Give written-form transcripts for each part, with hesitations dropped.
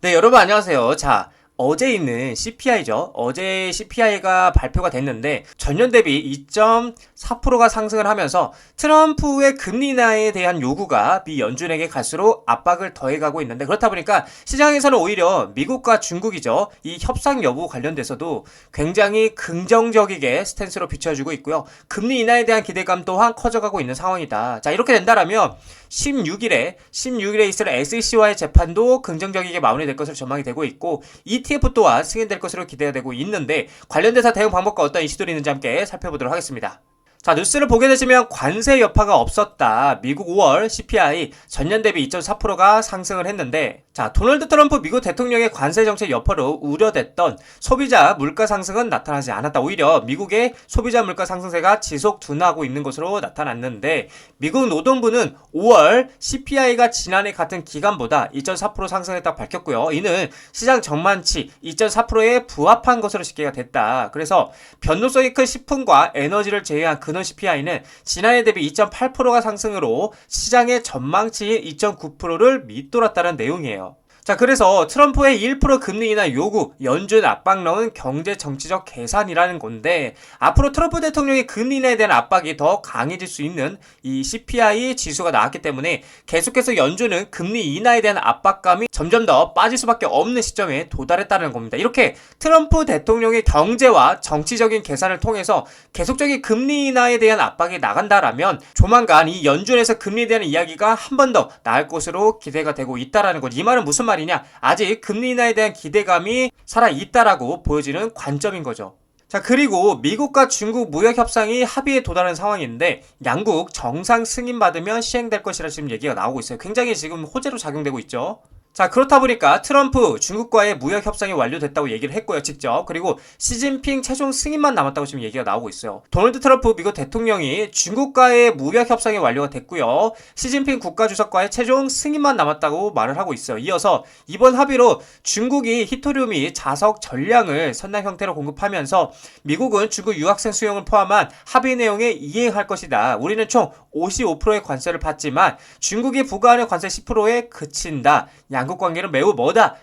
네, 여러분 안녕하세요. 자, 어제 있는 CPI죠. 어제 CPI가 발표가 됐는데 전년 대비 2.4%가 상승을 하면서 트럼프의 금리 인하에 대한 요구가 미 연준에게 갈수록 압박을 더해가고 있는데, 그렇다 보니까 시장에서는 오히려 미국과 중국이죠. 이 협상 여부 관련돼서도 굉장히 긍정적이게 스탠스로 비춰주고 있고요. 금리 인하에 대한 기대감 또한 커져가고 있는 상황이다. 자, 이렇게 된다라면 16일에 있을 SEC와의 재판도 긍정적이게 마무리될 것으로 전망이 되고 있고, ETF 또한 승인될 것으로 기대가 되고 있는데, 관련돼서 대응 방법과 어떤 이슈들이 있는지 함께 살펴보도록 하겠습니다. 자, 뉴스를 보게 되시면 관세 여파가 없었다. 미국 5월 CPI 전년 대비 2.4%가 상승을 했는데, 자, 도널드 트럼프 미국 대통령의 관세 정책 여파로 우려됐던 소비자 물가 상승은 나타나지 않았다. 오히려 미국의 소비자 물가 상승세가 지속 둔화하고 있는 것으로 나타났는데, 미국 노동부는 5월 CPI가 지난해 같은 기간보다 2.4% 상승했다고 밝혔고요. 이는 시장 전망치 2.4%에 부합한 것으로 집계가 됐다. 그래서 변동성이 큰 식품과 에너지를 제외한 근원 CPI는 지난해 대비 2.8%가 상승으로 시장의 전망치인 2.9%를 밑돌았다는 내용이에요. 자, 그래서 트럼프의 1% 금리 인하 요구, 연준 압박 넣은 경제 정치적 계산이라는 건데, 앞으로 트럼프 대통령의 금리 인하에 대한 압박이 더 강해질 수 있는 이 CPI 지수가 나왔기 때문에 계속해서 연준은 금리 인하에 대한 압박감이 점점 더 빠질 수밖에 없는 시점에 도달했다는 겁니다. 이렇게 트럼프 대통령의 경제와 정치적인 계산을 통해서 계속적인 금리 인하에 대한 압박이 나간다라면 조만간 이 연준에서 금리에 대한 이야기가 한 번 더 나을 것으로 기대가 되고 있다라는 거죠. 이 말은 무슨 말이냐? 아직 금리 인하에 대한 기대감이 살아있다라고 보여지는 관점인 거죠. 자, 그리고 미국과 중국 무역 협상이 합의에 도달한 상황인데, 양국 정상 승인 받으면 시행될 것이라 지금 얘기가 나오고 있어요. 굉장히 지금 호재로 작용되고 있죠. 자, 그렇다 보니까 트럼프 중국과의 무역 협상이 완료됐다고 얘기를 했고요, 직접. 그리고 시진핑 최종 승인만 남았다고 지금 얘기가 나오고 있어요. 도널드 트럼프 미국 대통령이 중국과의 무역 협상이 완료가 됐고요, 시진핑 국가주석과의 최종 승인만 남았다고 말을 하고 있어요. 이어서 이번 합의로 중국이 히토리움이 자석 전량을 선난 형태로 공급하면서 미국은 중국 유학생 수용을 포함한 합의 내용에 이행할 것이다. 우리는 총 55%의 관세를 받지만 중국이 부과하는 관세 10%에 그친다. 양국 관계는 매우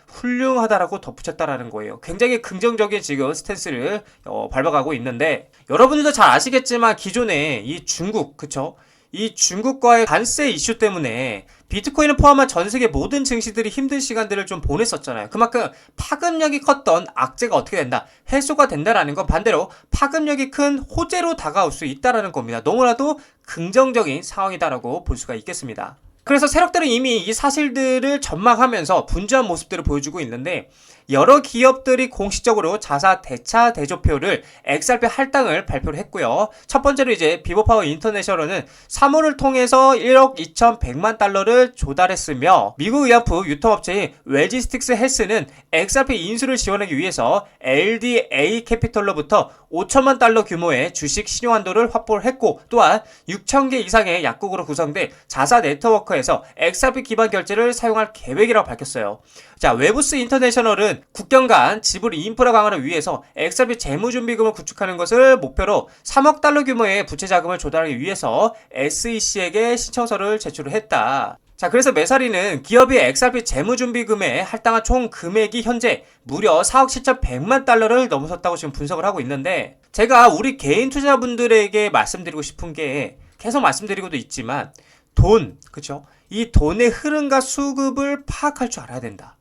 훌륭하다라고 덧붙였다라는 거예요. 굉장히 긍정적인 지금 스탠스를 밟아가고 있는데, 여러분들도 잘 아시겠지만 기존에 이 중국, 그쵸? 이 중국과의 관세 이슈 때문에 비트코인을 포함한 전 세계 모든 증시들이 힘든 시간들을 좀 보냈었잖아요. 그만큼 파급력이 컸던 악재가 어떻게 된다? 해소가 된다라는 건 반대로 파급력이 큰 호재로 다가올 수 있다라는 겁니다. 너무나도 긍정적인 상황이다라고 볼 수가 있겠습니다. 그래서 세력들은 이미 이 사실들을 전망하면서 분주한 모습들을 보여주고 있는데, 여러 기업들이 공식적으로 자사 대차 대조표를 XRP 할당을 발표를 했고요. 첫 번째로 이제 비버파워 인터내셔널은 3호를 통해서 1억 2,100만 달러를 조달했으며, 미국 의약품 유통업체인 웰지스틱스 헬스는 XRP 인수를 지원하기 위해서 LDA 캐피털로부터 5천만 달러 규모의 주식 신용한도를 확보를 했고, 또한 6,000개 이상의 약국으로 구성된 자사 네트워크에서 XRP 기반 결제를 사용할 계획이라고 밝혔어요. 자, 웨브스 인터내셔널은 국경 간 지불 인프라 강화를 위해서 XRP 재무준비금을 구축하는 것을 목표로 3억 달러 규모의 부채 자금을 조달하기 위해서 SEC에게 신청서를 제출을 했다. 자, 그래서 메사리는 기업이 XRP 재무준비금에 할당한 총 금액이 현재 무려 4억 7,100만 달러를 넘어섰다고 지금 분석을 하고 있는데, 제가 우리 개인 투자분들에게 말씀드리고 싶은 게, 계속 말씀드리고도 있지만, 그쵸? 이 돈의 흐름과 수급을 파악할 줄 알아야 된다.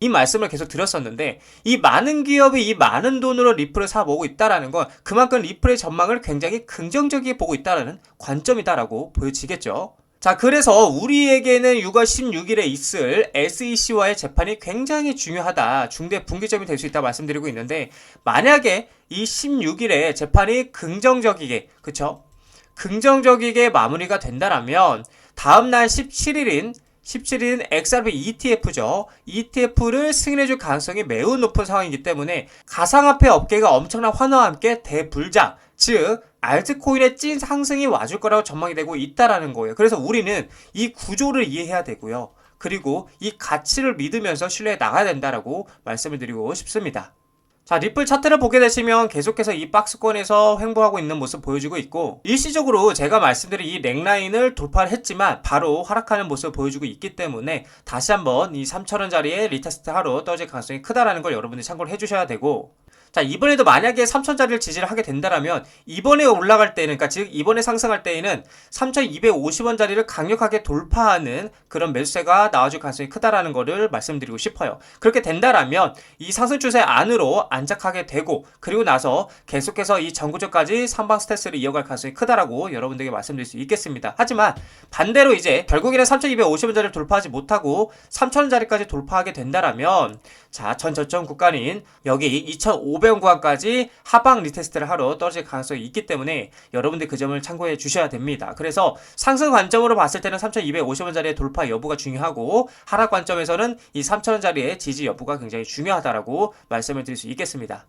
이 말씀을 계속 드렸었는데, 이 많은 기업이 이 많은 돈으로 리플을 사모으고 있다라는 건 그만큼 리플의 전망을 굉장히 긍정적이게 보고 있다는 관점이다라고 보여지겠죠. 자, 그래서 우리에게는 6월 16일에 있을 SEC와의 재판이 굉장히 중요하다, 중대 분기점이 될 수 있다고 말씀드리고 있는데, 만약에 이 16일에 재판이 긍정적이게, 그쵸? 긍정적이게 마무리가 된다라면 다음날 17일인 XRP ETF죠. ETF를 승인해줄 가능성이 매우 높은 상황이기 때문에 가상화폐 업계가 엄청난 환호와 함께 대불장, 즉 알트코인의 찐 상승이 와줄 거라고 전망이 되고 있다라는 거예요. 그래서 우리는 이 구조를 이해해야 되고요. 그리고 이 가치를 믿으면서 신뢰해 나가야 된다라고 말씀을 드리고 싶습니다. 자, 리플 차트를 보게 되시면 계속해서 이 박스권에서 횡보하고 있는 모습 보여주고 있고, 일시적으로 제가 말씀드린 이 넥라인을 돌파를 했지만 바로 하락하는 모습을 보여주고 있기 때문에 다시 한번 이 3,000원짜리에 리테스트 하러 떨어질 가능성이 크다라는 걸 여러분들이 참고를 해주셔야 되고, 자, 이번에도 만약에 3,000짜리를 지지를 하게 된다면 이번에 올라갈 때는, 그러니까 즉 이번에 상승할 때에는 3,250원짜리를 강력하게 돌파하는 그런 매수세가 나와줄 가능성이 크다라는 거를 말씀드리고 싶어요. 그렇게 된다라면 이 상승 추세 안으로 안착하게 되고, 그리고 나서 계속해서 이 전고점까지 상방 스탠스를 이어갈 가능성이 크다라고 여러분들에게 말씀드릴 수 있겠습니다. 하지만 반대로 이제 결국에는 3,250원짜리를 돌파하지 못하고 3,000원짜리까지 돌파하게 된다라면, 자, 전 저점 구간인 여기 2,500원 구간까지 하방 리테스트를 하러 떨어질 가능성이 있기 때문에 여러분들 그 점을 참고해 주셔야 됩니다. 그래서 상승 관점으로 봤을 때는 3,250원짜리의 돌파 여부가 중요하고, 하락 관점에서는 이 3,000원짜리의 지지 여부가 굉장히 중요하다라고 말씀을 드릴 수 있겠습니다.